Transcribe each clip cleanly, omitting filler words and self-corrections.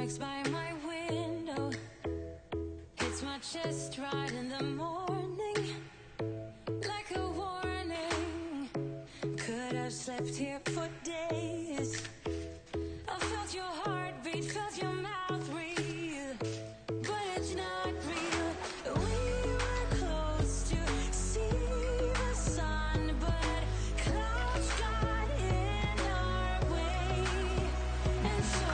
strikes by my window, hits my chest right in the morning, like a warning. Could have slept here for days. I felt your heartbeat, felt your mouth breathe, but it's not real. We were close to see the sun, but clouds got in our way, and so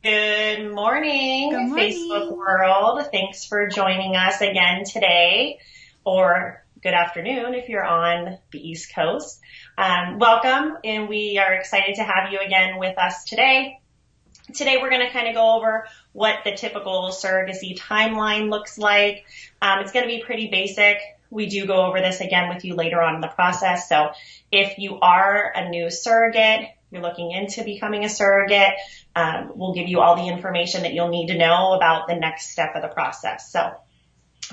Good morning, Good morning, Facebook world. Thanks for joining us again today, or good afternoon if you're on the East Coast. Welcome, and we are excited to have you again with us today. Today we're going to kind of go over what the typical surrogacy timeline looks like. It's going to be pretty basic. We do go over this again with you later on in the process. So if you are a new surrogate, you're looking into becoming a surrogate, we'll give you all the information that you'll need to know about the next step of the process. So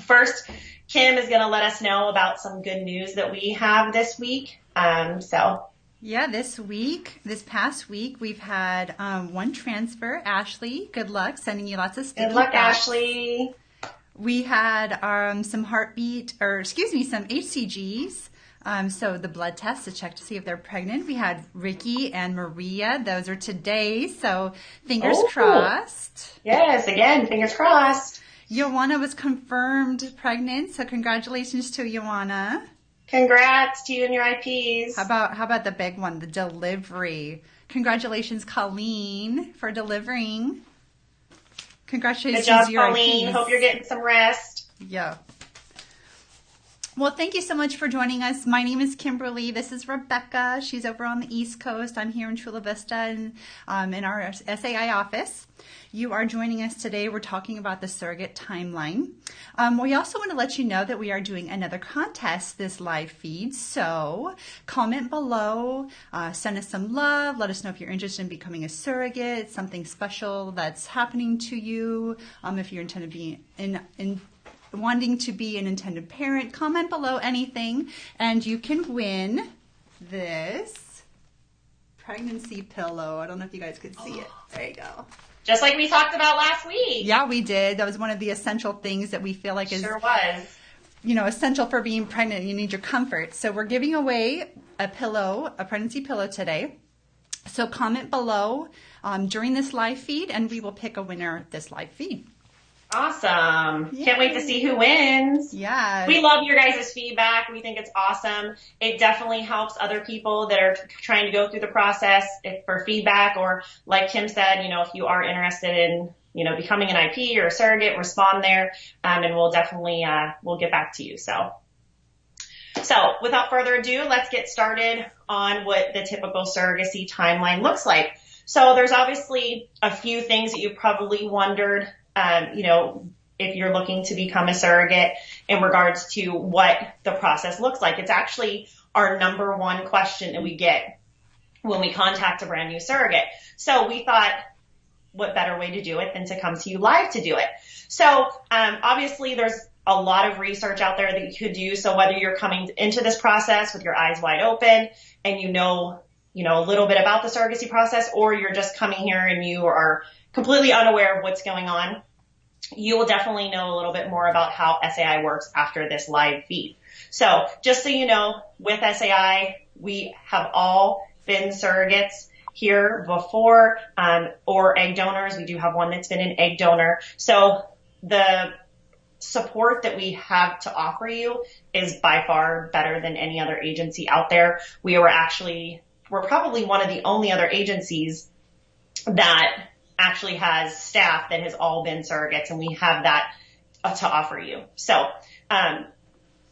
first, Kim is going to let us know about some good news that we have this week. Yeah, this past week, we've had one transfer. Ashley, good luck. Sending you lots of sticky Good luck, thoughts. Ashley. We had some HCGs. So the blood tests to check to see if they're pregnant. We had Ricky and Maria. Those are today. So fingers crossed. Yes, again, fingers crossed. Joanna was confirmed pregnant. So congratulations to Joanna. Congrats to you and your IPs. How about the big one, the delivery? Congratulations, Colleen, for delivering. Congratulations, Good job, your Colleen. IPs. Hope you're getting some rest. Yeah. Well, thank you so much for joining us. My name is Kimberly. This is Rebecca. She's over on the East Coast. I'm here in Chula Vista and in our SAI office. You are joining us today. We're talking about the surrogate timeline. We also want to let you know that we are doing another contest this live feed. So comment below, send us some love. Let us know if you're interested in becoming a surrogate, something special that's happening to you. If you're intended to be wanting to be an intended parent, comment below anything, and you can win this pregnancy pillow. I don't know if you guys could see it. There you go. Just like we talked about last week. Yeah, we did. That was one of the essential things that we feel like is Sure was. Essential for being pregnant. You need your comfort. So we're giving away a pillow, a pregnancy pillow today. So comment below during this live feed, and we will pick a winner this live feed. Awesome. Yay. Can't wait to see who wins. Yeah. We love your guys' feedback. We think it's awesome. It definitely helps other people that are trying to go through the process for feedback, or like Kim said, if you are interested in, becoming an IP or a surrogate, respond there, and we'll definitely, we'll get back to you. So without further ado, let's get started on what the typical surrogacy timeline looks like. So there's obviously a few things that you probably wondered, if you're looking to become a surrogate in regards to what the process looks like. It's actually our number one question that we get when we contact a brand new surrogate. So we thought, what better way to do it than to come to you live to do it? So obviously there's a lot of research out there that you could do. So whether you're coming into this process with your eyes wide open and you know a little bit about the surrogacy process, or you're just coming here and you are completely unaware of what's going on, you will definitely know a little bit more about how SAI works after this live feed. So just so you know, with SAI, we have all been surrogates here before, or egg donors. We do have one that's been an egg donor. So the support that we have to offer you is by far better than any other agency out there. We're probably one of the only other agencies that actually has staff that has all been surrogates, and we have that to offer you. So,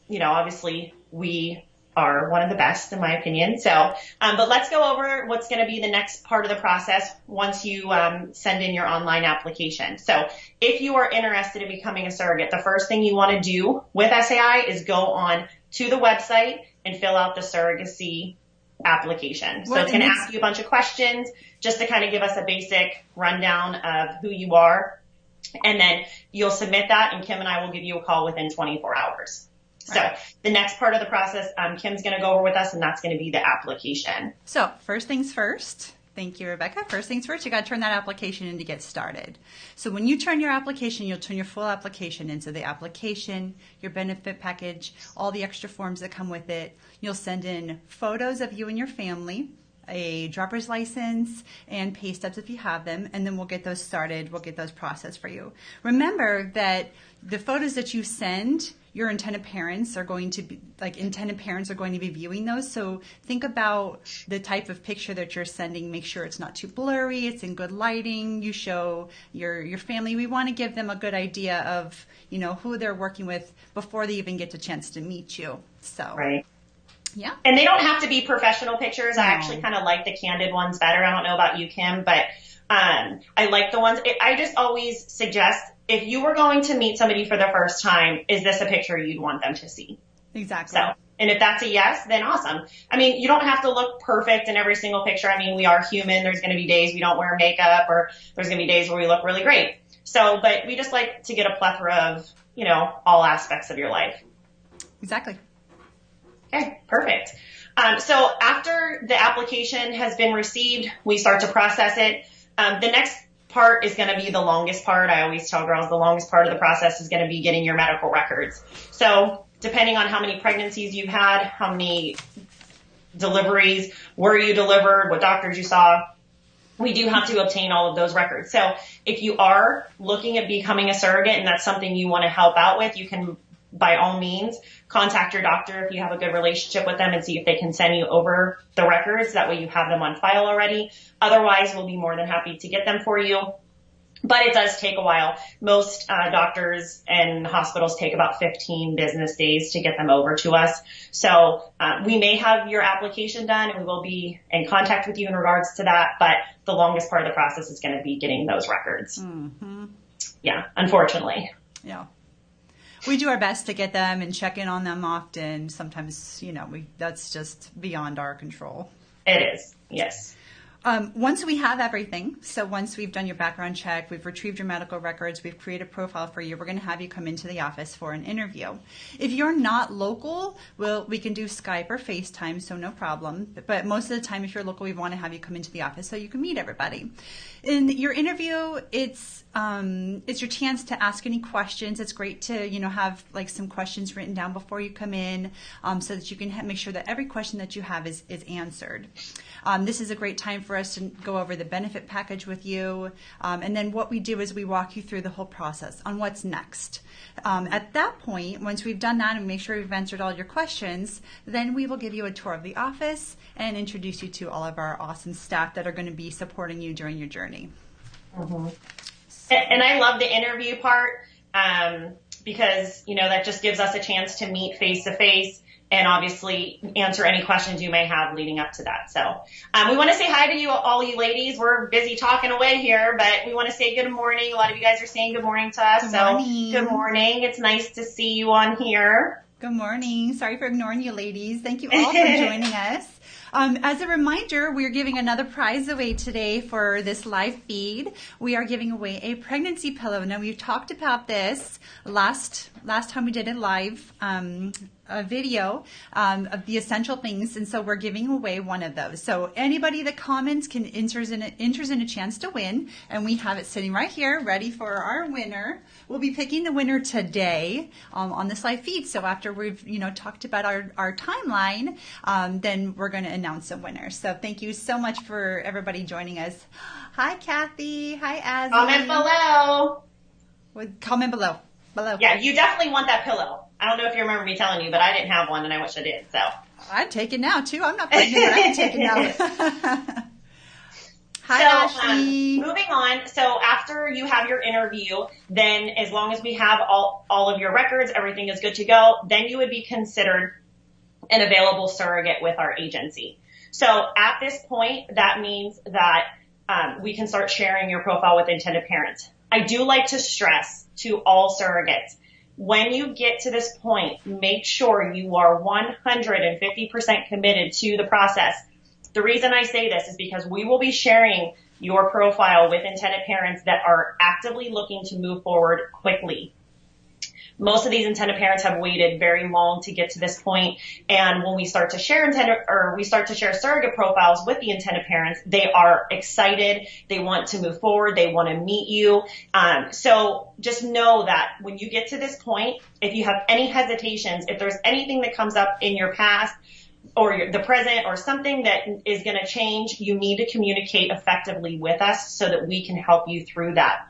obviously we are one of the best in my opinion. So, but let's go over what's going to be the next part of the process once you send in your online application. So if you are interested in becoming a surrogate, the first thing you want to do with SAI is go on to the website and fill out the surrogacy application. So it's going to ask you a bunch of questions just to kind of give us a basic rundown of who you are. And then you'll submit that, and Kim and I will give you a call within 24 hours. So the next part of the process, Kim's going to go over with us, and that's going to be the application. So first things first. Thank you, Rebecca. First things first, you got to turn that application in to get started. So when you turn your application, you'll turn your full application in. So the application, your benefit package, all the extra forms that come with it. You'll send in photos of you and your family, a driver's license, and pay stubs if you have them, and then we'll get those started. We'll get those processed for you. Remember that the photos that you send, your intended parents are going to be viewing those. So think about the type of picture that you're sending. Make sure it's not too blurry. It's in good lighting. You show your family. We want to give them a good idea of, who they're working with before they even get the chance to meet you. So. Right. Yeah. And they don't have to be professional pictures. No. I actually kind of like the candid ones better. I don't know about you, Kim, but I like the ones. I just always suggest, if you were going to meet somebody for the first time, is this a picture you'd want them to see? Exactly. So, and if that's a yes, then awesome. I mean, you don't have to look perfect in every single picture. I mean, we are human. There's going to be days we don't wear makeup, or there's going to be days where we look really great. So, but we just like to get a plethora of, all aspects of your life. Exactly. Okay, perfect. So after the application has been received, we start to process it. The next part is going to be the longest part. I always tell girls the longest part of the process is going to be getting your medical records. So depending on how many pregnancies you've had, how many deliveries, where you delivered, what doctors you saw, we do have to obtain all of those records. So if you are looking at becoming a surrogate and that's something you want to help out with, you can, by all means, contact your doctor if you have a good relationship with them and see if they can send you over the records. That way you have them on file already. Otherwise, we'll be more than happy to get them for you. But it does take a while. Most doctors and hospitals take about 15 business days to get them over to us. So we may have your application done, and we will be in contact with you in regards to that. But the longest part of the process is going to be getting those records. Mm-hmm. Yeah, unfortunately. Yeah. We do our best to get them and check in on them often. Sometimes, that's just beyond our control. It is, yes. Once we have everything, so once we've done your background check, we've retrieved your medical records, we've created a profile for you, we're going to have you come into the office for an interview. If you're not local, we can do Skype or FaceTime, so no problem. But most of the time, if you're local, we want to have you come into the office so you can meet everybody. In your interview, it's your chance to ask any questions. It's great to, have some questions written down before you come in, so that you can make sure that every question that you have is answered. This is a great time for us to go over the benefit package with you. And then what we do is we walk you through the whole process on what's next. At that point, once we've done that and make sure we've answered all your questions, then we will give you a tour of the office and introduce you to all of our awesome staff that are going to be supporting you during your journey. Mm-hmm. And I love the interview part because, that just gives us a chance to meet face to face and obviously answer any questions you may have leading up to that. So we want to say hi to you, all you ladies. We're busy talking away here, but we want to say good morning. A lot of you guys are saying good morning to us. Good morning. It's nice to see you on here. Good morning. Sorry for ignoring you, ladies. Thank you all for joining us. As a reminder, we're giving another prize away today for this live feed. We are giving away a pregnancy pillow. Now, we've talked about this last time we did a live a video of the essential things, and so we're giving away one of those. So anybody that comments enters in a chance to win, and we have it sitting right here ready for our winner. We'll be picking the winner today on this live feed. So after we've talked about our timeline, then we're going to announce a winner. So thank you so much for everybody joining us. Hi, Kathy. Hi, Azzy. Comment below. Comment below. Yeah, you definitely want that pillow. I don't know if you remember me telling you, but I didn't have one, and I wish I did. So I'd take it now too. I'm not pregnant, but I can take it now. Hi, Ashley. Moving on. So after you have your interview, then as long as we have all of your records, everything is good to go, then you would be considered an available surrogate with our agency. So at this point, that means that we can start sharing your profile with intended parents. I do like to stress to all surrogates, when you get to this point, make sure you are 150% committed to the process. The reason I say this is because we will be sharing your profile with intended parents that are actively looking to move forward quickly. Most of these intended parents have waited very long to get to this point. And when we start to share surrogate profiles with the intended parents, they are excited. They want to move forward. They want to meet you. So just know that when you get to this point, if you have any hesitations, if there's anything that comes up in your past or the present or something that is going to change, you need to communicate effectively with us so that we can help you through that.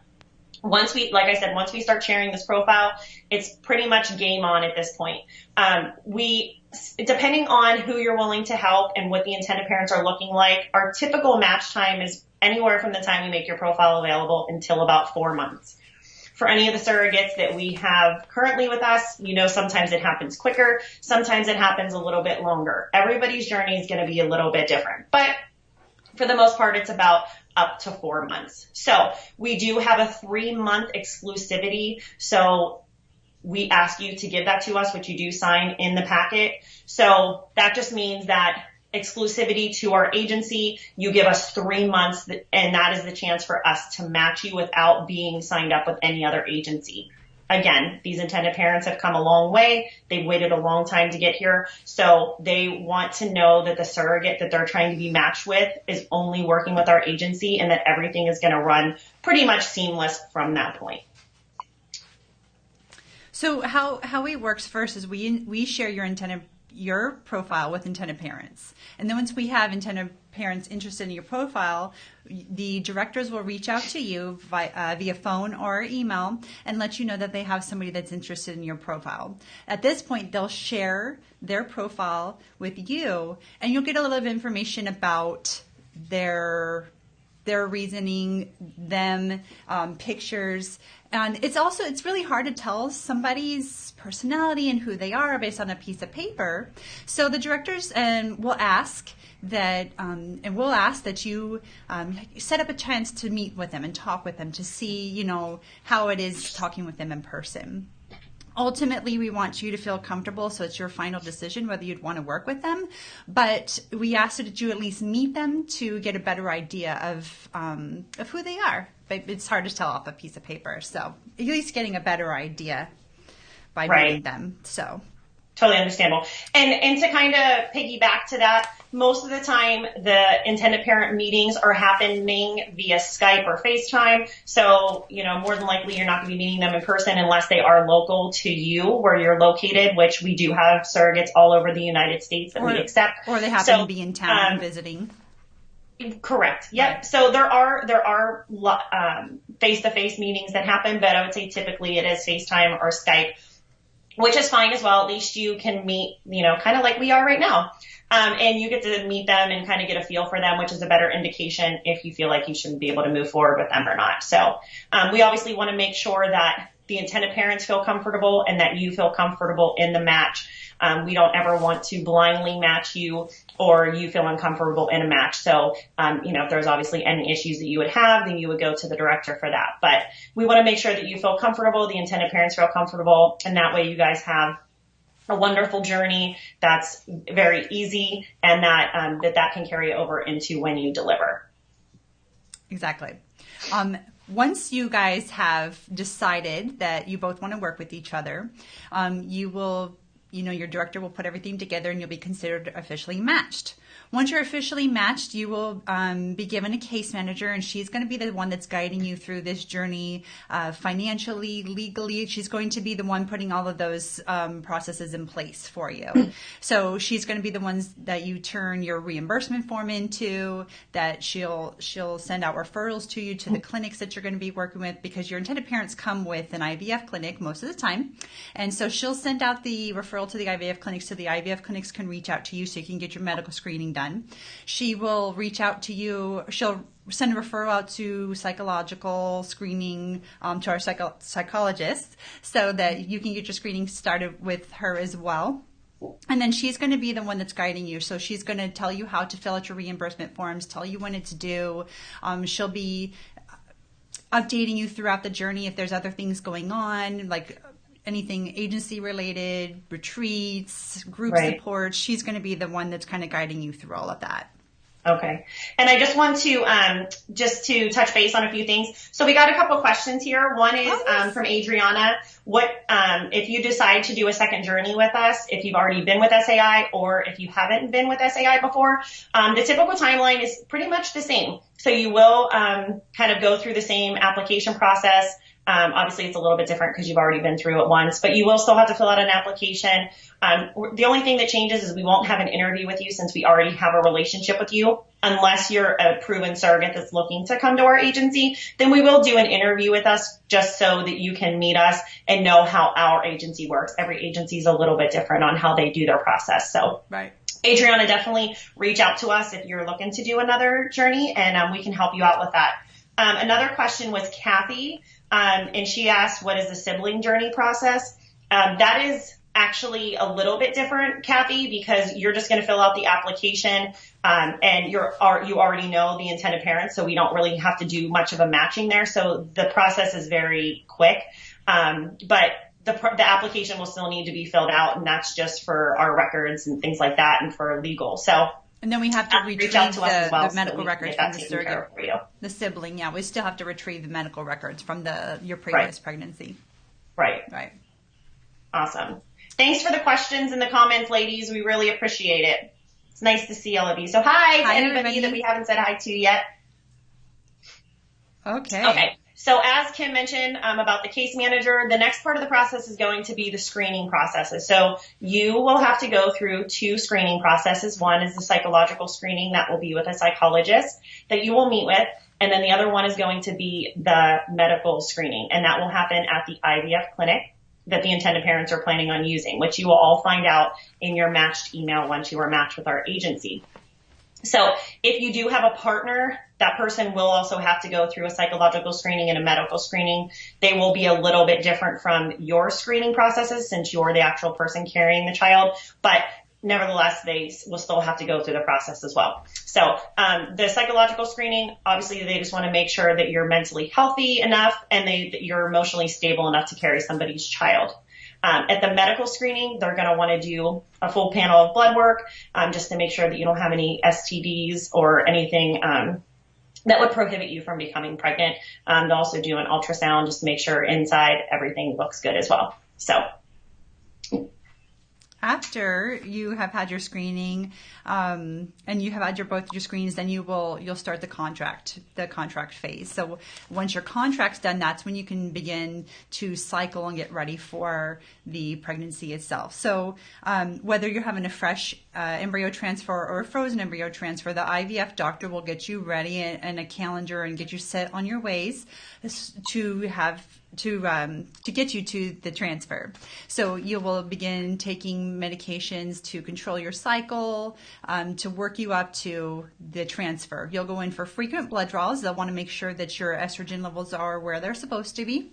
Once we start sharing this profile, it's pretty much game on at this point. Depending on who you're willing to help and what the intended parents are looking like, our typical match time is anywhere from the time we make your profile available until about 4 months. For any of the surrogates that we have currently with us, sometimes it happens quicker, sometimes it happens a little bit longer. Everybody's journey is going to be a little bit different, but for the most part, it's about up to 4 months. So we do have a 3-month exclusivity. So we ask you to give that to us, which you do sign in the packet. So that just means that exclusivity to our agency, you give us 3 months, and that is the chance for us to match you without being signed up with any other agency. Again, these intended parents have come a long way. They've waited a long time to get here. So they want to know that the surrogate that they're trying to be matched with is only working with our agency and that everything is going to run pretty much seamless from that point. So how it works first is we share your profile with intended parents. And then once we have intended parents interested in your profile, the directors will reach out to you via phone or email and let you know that they have somebody that's interested in your profile. At this point, they'll share their profile with you, and you'll get a little bit of information about their reasoning, pictures. And it's really hard to tell somebody's personality and who they are based on a piece of paper. So the directors will ask that, and we'll ask that you set up a chance to meet with them and talk with them to see, how it is talking with them in person. Ultimately, we want you to feel comfortable, so it's your final decision whether you'd want to work with them. But we ask that you at least meet them to get a better idea of who they are. But it's hard to tell off a piece of paper, so at least getting a better idea by meeting them. So totally understandable. And to kind of piggyback to that, most of the time the intended parent meetings are happening via Skype or FaceTime. So, more than likely you're not going to be meeting them in person unless they are local to you where you're located, which we do have surrogates all over the United States that we accept. Or they happen to be in town visiting. Correct. Yep. Right. So there are face-to-face meetings that happen, but I would say typically it is FaceTime or Skype, which is fine as well. At least you can meet, kind of like we are right now. And you get to meet them and kind of get a feel for them, which is a better indication if you feel like you shouldn't be able to move forward with them or not. So we obviously want to make sure that the intended parents feel comfortable and that you feel comfortable in the match. We don't ever want to blindly match you or you feel uncomfortable in a match. So, if there's obviously any issues that you would have, then you would go to the director for that. But we want to make sure that you feel comfortable, the intended parents feel comfortable, and that way you guys have a wonderful journey that's very easy and that can carry over into when you deliver. Exactly. Once you guys have decided that you both want to work with each other, you will, your director will put everything together and you'll be considered officially matched. Once you're officially matched, you will be given a case manager, and she's going to be the one that's guiding you through this journey financially, legally. She's going to be the one putting all of those processes in place for you. So she's going to be the ones that you turn your reimbursement form into, that she'll send out referrals to you to the clinics that you're going to be working with, because your intended parents come with an IVF clinic most of the time. And so she'll send out the referral to the IVF clinics, so the IVF clinics can reach out to you so you can get your medical screening done. She will reach out to you. She'll send a referral out to psychological screening to our psychologist so that you can get your screening started with her as well. And then she's going to be the one that's guiding you. So she's going to tell you how to fill out your reimbursement forms, tell you when it's due. She'll be updating you throughout the journey if there's other things going on, like anything agency related, retreats, group support. She's going to be the one that's kind of guiding you through all of that. Okay. And I just want to just to touch base on a few things. So we got a couple questions here. One is from Adriana. What if you decide to do a second journey with us, if you've already been with SAI or if you haven't been with SAI before, the typical timeline is pretty much the same. So you will kind of go through the same application process. Obviously, it's a little bit different because you've already been through it once, but you will still have to fill out an application. The only thing that changes is we won't have an interview with you since we already have a relationship with you. Unless you're a proven surrogate that's looking to come to our agency, then we will do an interview with us just so that you can meet us and know how our agency works. Every agency is a little bit different on how they do their process. So, right. Adriana, definitely reach out to us if you're looking to do another journey, and we can help you out with that. Another question was Kathy. And she asked, what is the sibling journey process? That is actually a little bit different, Kathy, because you're just going to fill out the application, and you already know the intended parents, so we don't really have to do much of a matching there. So the process is very quick. But the application will still need to be filled out, and that's just for our records and things like that and for legal. So. And then we have to retrieve the medical so records from the surrogate, the sibling. Yeah, we still have to retrieve the medical records from your previous pregnancy. Right. Right. Awesome. Thanks for the questions and the comments, ladies. We really appreciate it. It's nice to see all of you. So hi to anybody everybody that we haven't said hi to yet. Okay. So as Kim mentioned about the case manager, the next part of the process is going to be the screening processes. So you will have to go through 2 screening processes. One is the psychological screening that will be with a psychologist that you will meet with. And then the other one is going to be the medical screening. And that will happen at the IVF clinic that the intended parents are planning on using, which you will all find out in your matched email once you are matched with our agency. So if you do have a partner, that person will also have to go through a psychological screening and a medical screening. They will be a little bit different from your screening processes since you're the actual person carrying the child, but nevertheless, they will still have to go through the process as well. So the psychological screening, obviously, they just want to make sure that you're mentally healthy enough and that you're emotionally stable enough to carry somebody's child. At the medical screening, they're going to want to do a full panel of blood work just to make sure that you don't have any STDs or anything that would prohibit you from becoming pregnant. They'll also do an ultrasound just to make sure inside everything looks good as well. So after you have had your screening and you have had both your screens, then you'll start the contract phase. So once your contract's done, that's when you can begin to cycle and get ready for the pregnancy itself. So whether you're having a fresh embryo transfer or a frozen embryo transfer, the IVF doctor will get you ready in a calendar and get you set on your ways to get you to the transfer. So you will begin taking medications to control your cycle, to work you up to the transfer. You'll go in for frequent blood draws. They'll want to make sure that your estrogen levels are where they're supposed to be,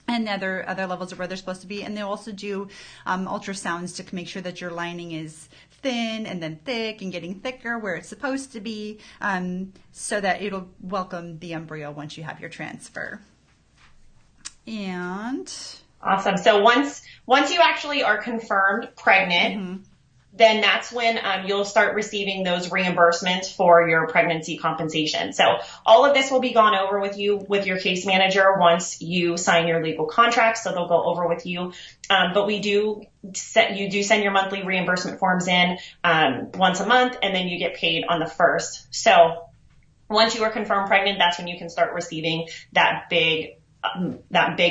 and other levels are where they're supposed to be. And they'll also do ultrasounds to make sure that your lining is thin and then thick and getting thicker where it's supposed to be, so that it'll welcome the embryo once you have your transfer. And awesome. So once you actually are confirmed pregnant, then that's when you'll start receiving those reimbursements for your pregnancy compensation. So all of this will be gone over with you with your case manager once you sign your legal contract. So they'll go over with you. But you do send your monthly reimbursement forms in once a month, and then you get paid on the 1st. So once you are confirmed pregnant, that's when you can start receiving that big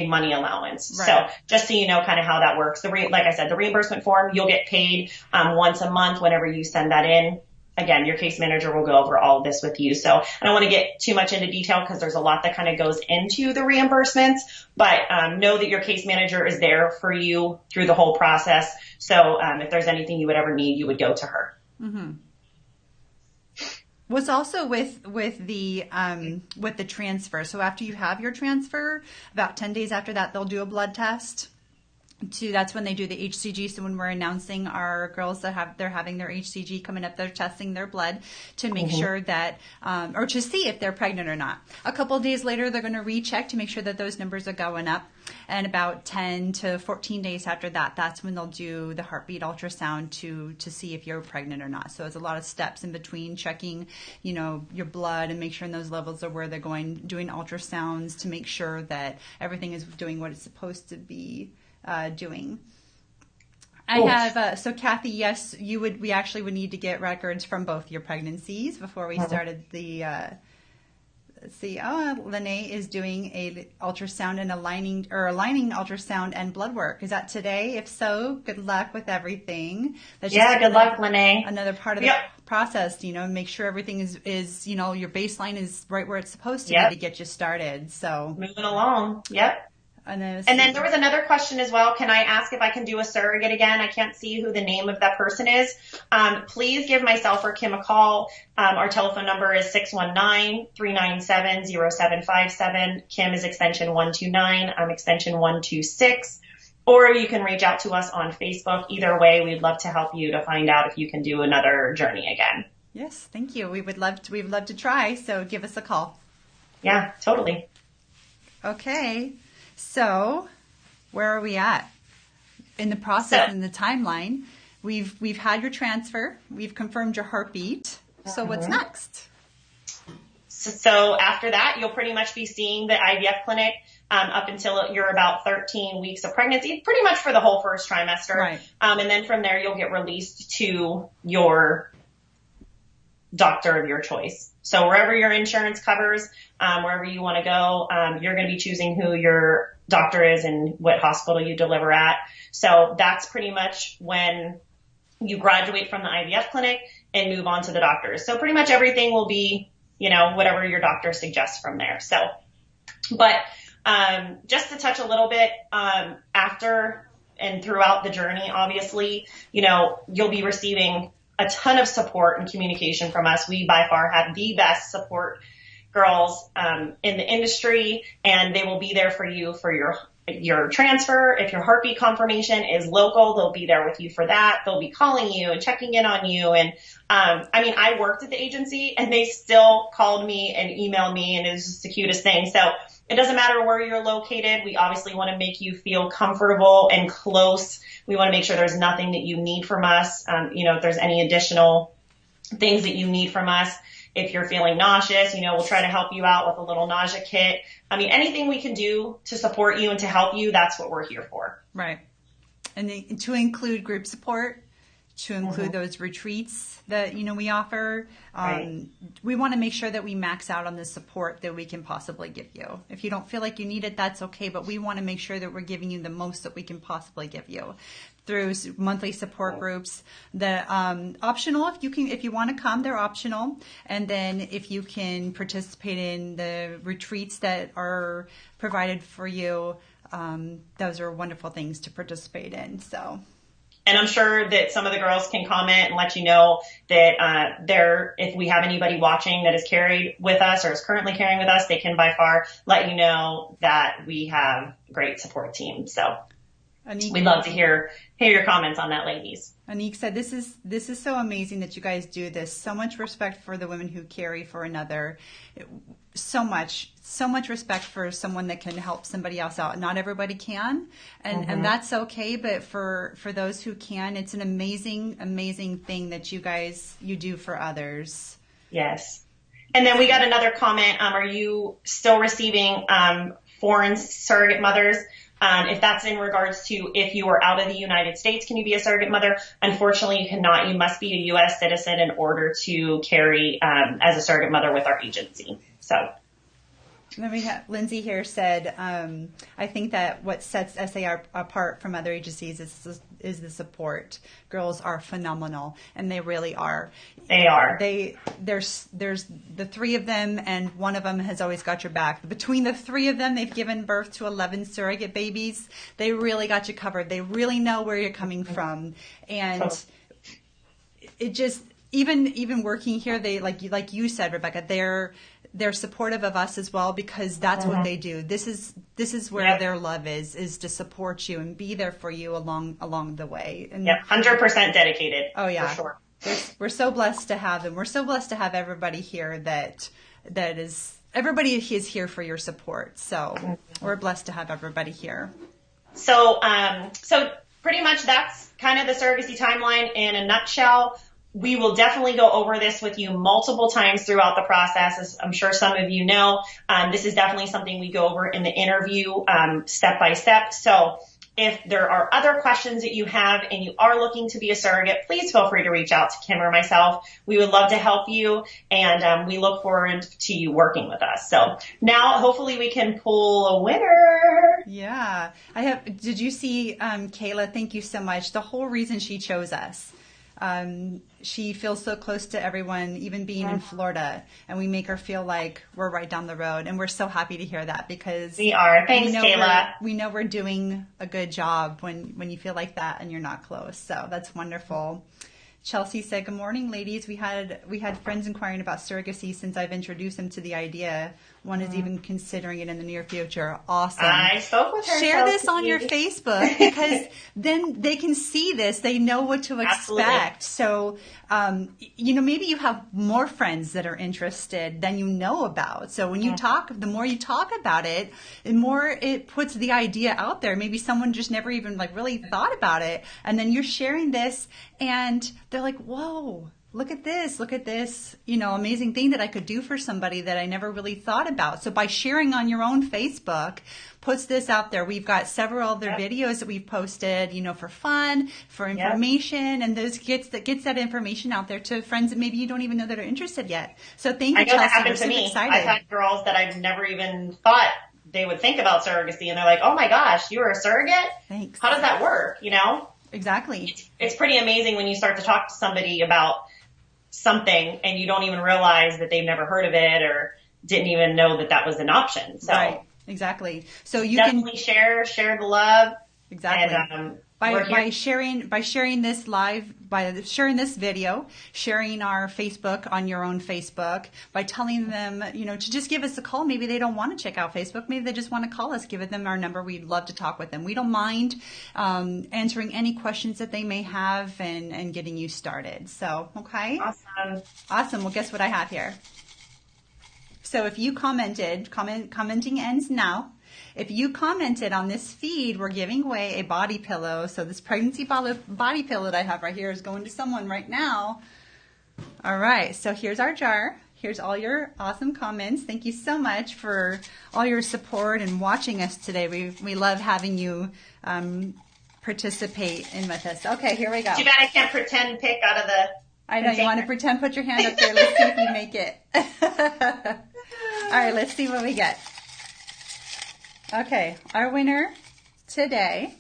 money allowance. Right. So just so you know kind of how that works, like I said, the reimbursement form, you'll get paid once a month whenever you send that in. Again, your case manager will go over all of this with you. So I don't want to get too much into detail because there's a lot that kind of goes into the reimbursements, but know that your case manager is there for you through the whole process. So if there's anything you would ever need, you would go to her. Mm-hmm. What's also with the transfer. So after you have your transfer, about 10 days after that, they'll do a blood test. That's when they do the HCG. So when we're announcing our girls that they're having their HCG coming up, they're testing their blood to make sure that, or to see if they're pregnant or not. A couple of days later, they're going to recheck to make sure that those numbers are going up. And about 10 to 14 days after that, that's when they'll do the heartbeat ultrasound to see if you're pregnant or not. So it's a lot of steps in between checking, your blood and make sure those levels are where they're going, doing ultrasounds to make sure that everything is doing what it's supposed to be doing. I have, so Kathy, yes, we actually would need to get records from both your pregnancies before we started the, let's see, Lene is doing a ultrasound and aligning ultrasound and blood work. Is that today? If so, good luck with everything. That's good luck, Lene. Another part of the process, make sure everything is, your baseline is right where it's supposed to be to get you started. So moving along. Yep. And then there was another question as well. Can I ask if I can do a surrogate again? I can't see who the name of that person is. Please give myself or Kim a call. Our telephone number is 619-397-0757. Kim is extension 129. I'm extension 126. Or you can reach out to us on Facebook. Either way, we'd love to help you to find out if you can do another journey again. Yes, thank you. We'd love to try. So give us a call. Yeah, totally. Okay. So, where are we at in the process, in the timeline? We've had your transfer. We've confirmed your heartbeat. So what's next? So after that, you'll pretty much be seeing the IVF clinic up until you're about 13 weeks of pregnancy, pretty much for the whole first trimester. Right. And then from there, you'll get released to your doctor of your choice. So wherever your insurance covers, wherever you want to go, you're going to be choosing who your doctor is and what hospital you deliver at. So that's pretty much when you graduate from the IVF clinic and move on to the doctors. So pretty much everything will be, whatever your doctor suggests from there. So, but just to touch a little bit after and throughout the journey, obviously, you'll be receiving a ton of support and communication from us. We by far have the best support girls in the industry, and they will be there for you for your transfer. If your heartbeat confirmation is local, they'll be there with you for that. They'll be calling you and checking in on you. And I worked at the agency and they still called me and emailed me, and it was just the cutest thing. So it doesn't matter where you're located. We obviously want to make you feel comfortable and close. We want to make sure there's nothing that you need from us. If there's any additional things that you need from us, if you're feeling nauseous, we'll try to help you out with a little nausea kit. Anything we can do to support you and to help you, that's what we're here for. Right. And to include group support, to include those retreats that, we offer. Right. We want to make sure that we max out on the support that we can possibly give you. If you don't feel like you need it, that's okay. But we want to make sure that we're giving you the most that we can possibly give you through monthly support groups. The optional, if you want to come, they're optional. And then if you can participate in the retreats that are provided for you, those are wonderful things to participate in. So. And I'm sure that some of the girls can comment and let you know that if we have anybody watching that is carried with us or is currently carrying with us, they can by far let you know that we have a great support team. So we'd love to hear your comments on that, ladies. Anique said, this is so amazing that you guys do this. So much respect for the women who carry for another. So much respect for someone that can help somebody else out. Not everybody can, and that's okay. But for those who can, it's an amazing thing that you do for others. Yes. And then we got another comment. Are you still receiving foreign surrogate mothers? If that's in regards to if you are out of the United States, can you be a surrogate mother? Unfortunately, you cannot. You must be a U.S. citizen in order to carry as a surrogate mother with our agency. So. Then we have Lindsay here said, I think that what sets SAI apart from other agencies is the support. Girls are phenomenal, and they really are. They are. There's the three of them, and one of them has always got your back. Between the three of them, they've given birth to 11 surrogate babies. They really got you covered. They really know where you're coming from, and even working here, they like you said, Rebecca, they're supportive of us as well, because that's what they do. This is where their love is to support you and be there for you along the way. And 100% dedicated. Oh yeah, for sure. We're so blessed to have them. We're so blessed to have everybody here everybody is here for your support. So we're blessed to have everybody here. So pretty much that's kind of the surrogacy timeline in a nutshell. We will definitely go over this with you multiple times throughout the process. As I'm sure some of you know, this is definitely something we go over in the interview step by step. So if there are other questions that you have and you are looking to be a surrogate, please feel free to reach out to Kim or myself. We would love to help you, and we look forward to you working with us. So now hopefully we can pull a winner. Yeah. Did you see, Kayla, thank you so much. The whole reason she chose us. She feels so close to everyone, even being in Florida, and we make her feel like we're right down the road. And we're so happy to hear that, because we are. Thanks, Kayla. We know we're doing a good job when you feel like that and you're not close. So that's wonderful. Chelsea said, "Good morning, ladies. We had friends inquiring about surrogacy since I've introduced them to the idea. One is even considering it in the near future." Awesome. I spoke with her. Share this on your Facebook, because then they can see this. They know what to expect. Absolutely. So, maybe you have more friends that are interested than you know about. So when you talk, the more you talk about it, the more it puts the idea out there. Maybe someone just never even really thought about it. And then you're sharing this and they're like, whoa. Look at this, amazing thing that I could do for somebody that I never really thought about. So by sharing on your own Facebook, puts this out there. We've got several other videos that we've posted, for fun, for information, and those gets that information out there to friends that maybe you don't even know that are interested yet. So thank you, I know Chelsea. that happened to me. Excited. I've had girls that I've never even thought they would think about surrogacy, and they're like, "Oh my gosh, you were a surrogate? Thanks. How does that work?" Exactly. It's pretty amazing when you start to talk to somebody about something and you don't even realize that they've never heard of it or didn't even know that was an option. So right. Exactly. So you definitely share the love. Exactly. And, by sharing this live, by sharing this video, sharing our Facebook on your own Facebook, by telling them, to just give us a call. Maybe they don't want to check out Facebook. Maybe they just want to call us. Give them our number. We'd love to talk with them. We don't mind answering any questions that they may have and getting you started. So, okay. Awesome. Well, guess what I have here? So if you commenting ends now. If you commented on this feed, we're giving away a body pillow. So this pregnancy body pillow that I have right here is going to someone right now. All right. So here's our jar. Here's all your awesome comments. Thank you so much for all your support and watching us today. We love having you participate in with us. Okay, here we go. Too bad I can't pretend pick out of the I know. You want to pretend? Put your hand up there. Let's see if you make it. All right. Let's see what we get. Okay, our winner today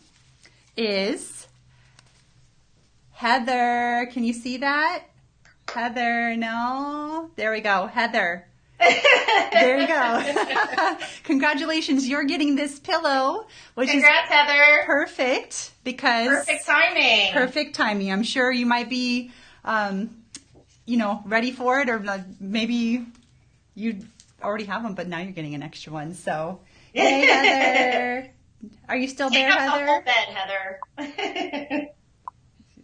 is Heather. Can you see that? Heather, no? There we go, Heather. There you go. Congratulations, you're getting this pillow, which Congrats, Heather. Perfect, because perfect timing. Perfect timing. I'm sure you might be, ready for it, or maybe you already have one, but now you're getting an extra one, so... Hey, Heather. Are you still there, Heather? Take up the whole bed, Heather.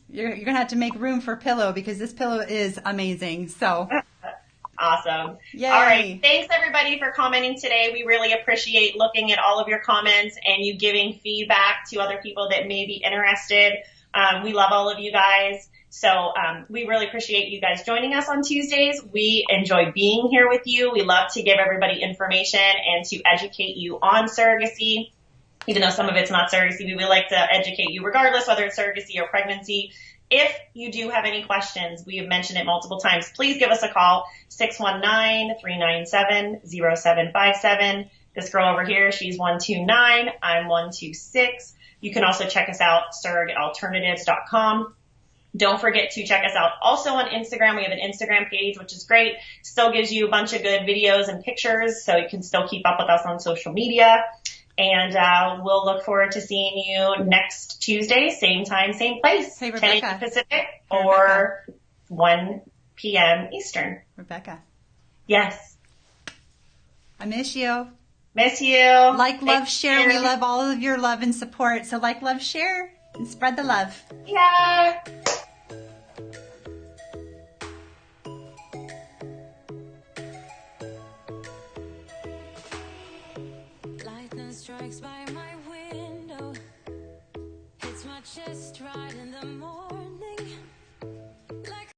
You're going to have to make room for pillow, because this pillow is amazing. So awesome. Yay. All right. Thanks, everybody, for commenting today. We really appreciate looking at all of your comments and you giving feedback to other people that may be interested. We love all of you guys. So we really appreciate you guys joining us on Tuesdays. We enjoy being here with you. We love to give everybody information and to educate you on surrogacy. Even though some of it's not surrogacy, we would like to educate you regardless, whether it's surrogacy or pregnancy. If you do have any questions, we have mentioned it multiple times, please give us a call, 619-397-0757. This girl over here, she's 129. I'm 126. You can also check us out, surrogatealternatives.com. Don't forget to check us out also on Instagram. We have an Instagram page, which is great. Still gives you a bunch of good videos and pictures, so you can still keep up with us on social media. And we'll look forward to seeing you next Tuesday, same time, same place, hey, 10 Rebecca. a.m. Pacific hey, or 1 p.m. Eastern. Rebecca, Yes. I miss you. Miss you. Like, love, share. We love all of your love and support. So like, love, share, and spread the love. Yeah. Lightning strikes by my